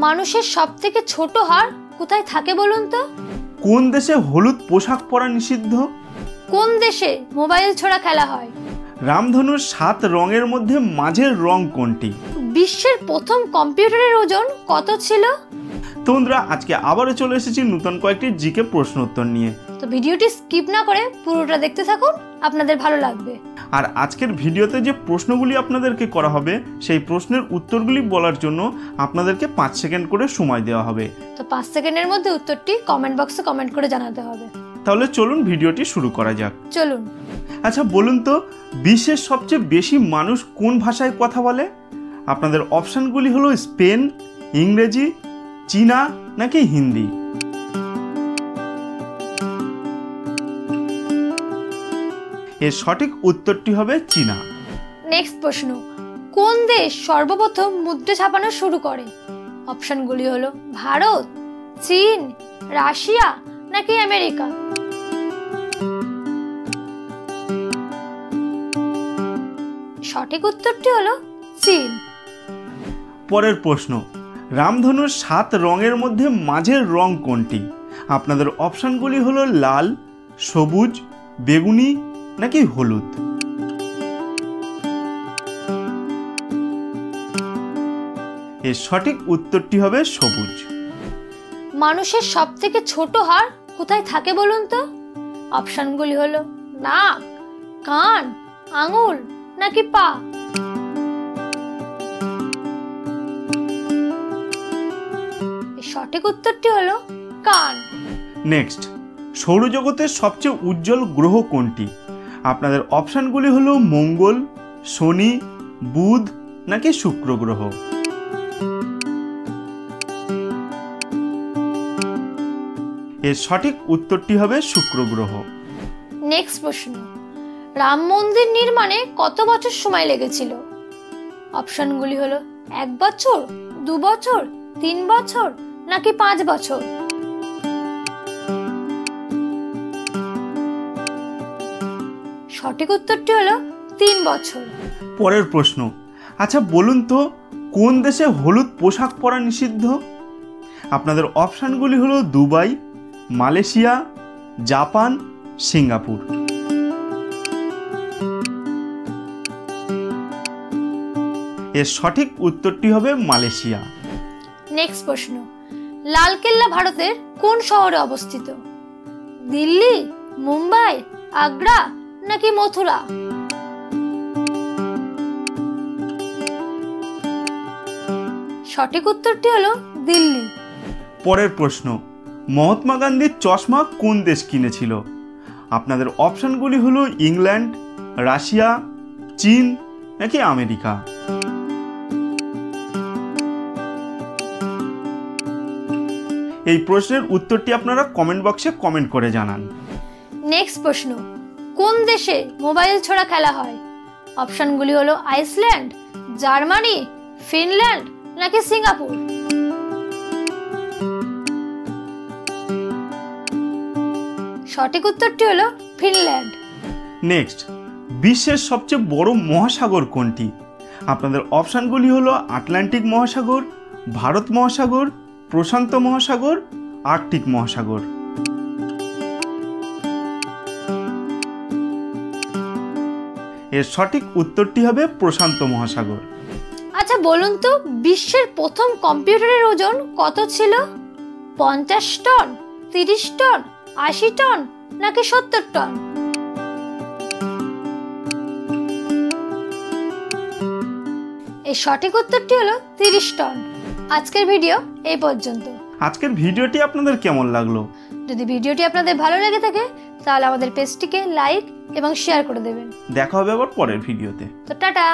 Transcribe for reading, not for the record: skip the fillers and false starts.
মানুষের সবথেকে ছোট হাড় কোথায় থাকে বলুন তো? কোন দেশে হলুদ পোশাক পরা নিষিদ্ধ? কোন দেশে মোবাইল ছোড়া খেলা হয়? রামধনুর 7 রঙের মধ্যে মাঝের রং কোনটি? বিশ্বের প্রথম কম্পিউটারের ওজন কত ছিল? তো বন্ধুরা, আজকে আবারও চলে এসেছি নতুন কয়েকটি জিকে প্রশ্ন উত্তর নিয়ে। তো ভিডিওটি স্কিপ না করে পুরোটা দেখতে থাকুন, আপনাদের ভালো লাগবে। আর আজকের ভিডিওতে যে প্রশ্নগুলি আপনাদেরকে করা হবে সেই প্রশ্নের উত্তরগুলি বলার জন্য আপনাদেরকে 5 সেকেন্ড করে সময় দেওয়া হবে। তো 5 সেকেন্ডের মধ্যে উত্তরটি কমেন্ট বক্সে কমেন্ট করে জানাতে হবে। তাহলে চলুন ভিডিওটি শুরু করা যাক। চলুন। আচ্ছা বলুন তো, বিশ্বের সবচেয়ে বেশি মানুষ কোন ভাষায় কথা বলে? আপনাদের অপশানগুলি হলো স্পেন, ইংরেজি, চীনা নাকি হিন্দি। এর সঠিক উত্তরটি হবে চীনা। নেক্সট প্রশ্ন, কোন দেশ সর্বপ্রথম মুদ্রা ছাপানো শুরু করে? অপশনগুলি হলো ভারত, চীন, রাশিয়া নাকি আমেরিকা। সঠিক উত্তরটি হলো চীন। পরের প্রশ্ন, রামধনুর 7 রঙের মধ্যে মাঝের রং কোনটি? আপনাদের অপশানগুলি হলো লাল, সবুজ, বেগুনি নাকি হলুদ। এর সঠিক উত্তরটি হবে সবুজ। মানুষের সবথেকে ছোট হাড় কোথায় থাকে বলুন তো? অপশনগুলি হলো নাক, কান, আঙুল নাকি পা। সঠিক উত্তরটি হলো কান। নেক্সট, সৌরজগতের সবচেয়ে উজ্জ্বল গ্রহ কোনটি? আপনাদের অপশানগুলি হলো মঙ্গল, শনি, বুধ নাকি শুক্র গ্রহ। এর সঠিক উত্তরটি হবে শুক্র গ্রহ। নেক্সট প্রশ্ন, রাম মন্দির নির্মাণে কত বছর সময় লেগেছিল? অপশনগুলি হলো 1 বছর, 2 বছর, 3 বছর নাকি 5 বছর। সঠিক উত্তরটি হলো 3 বছর। পরের প্রশ্ন, আচ্ছা বলুন তো, কোন দেশে হলুদ পোশাক পরা নিষিদ্ধ? আপনাদের অপশানগুলি হলো দুবাই, মালয়েশিয়া, জাপান, সিঙ্গাপুর। এর সঠিক উত্তরটি হবে মালয়েশিয়া। নেক্সট প্রশ্ন, লালকেল্লা ভারতের কোন শহরে অবস্থিত? দিল্লি, মুম্বাই, আগ্রা নাকি মথুরা। সঠিক উত্তরটি হলো দিল্লি। পরের প্রশ্ন, মহাত্মা গান্ধীর চশমা কোন দেশ কিনেছিল? আপনাদের অপশানগুলি হলো ইংল্যান্ড, রাশিয়া, চীন নাকি আমেরিকা। এই প্রশ্নের উত্তরটি আপনারা কমেন্ট বক্সে কমেন্ট করে জানান। নেক্সট প্রশ্ন, কোন দেশে মোবাইল ছোড়া খেলা হয়? অপশনগুলি হলো আইসল্যান্ড, জার্মানি, ফিনল্যান্ড নাকি সিঙ্গাপুর। সঠিক উত্তরটি হলো ফিনল্যান্ড। নেক্সট, বিশ্বের সবচেয়ে বড় মহাসাগর কোনটি? আপনাদের অপশানগুলি হলো আটলান্টিক মহাসাগর, ভারত মহাসাগর, প্রশান্ত মহাসাগর, আর্কটিক মহাসাগর। এর সঠিক উত্তরটি হবে প্রশান্ত মহাসাগর। আচ্ছা বলুন তো, বিশ্বের প্রথম কম্পিউটারের ওজন কত ছিল? 50 টন, 30 টন, 80 টন নাকি 70 টন। এই সঠিক উত্তরটি হলো 30 টন। আজকের ভিডিও এই পর্যন্ত। আজকের ভিডিওটি আপনাদের কেমন লাগলো? যদি ভিডিওটি আপনাদের ভালো লেগে থাকে তাহলে আমাদের পেজটিকে লাইক এবং শেয়ার করে দেবেন। দেখা হবে আবার পরের ভিডিওতে। তো টাটা।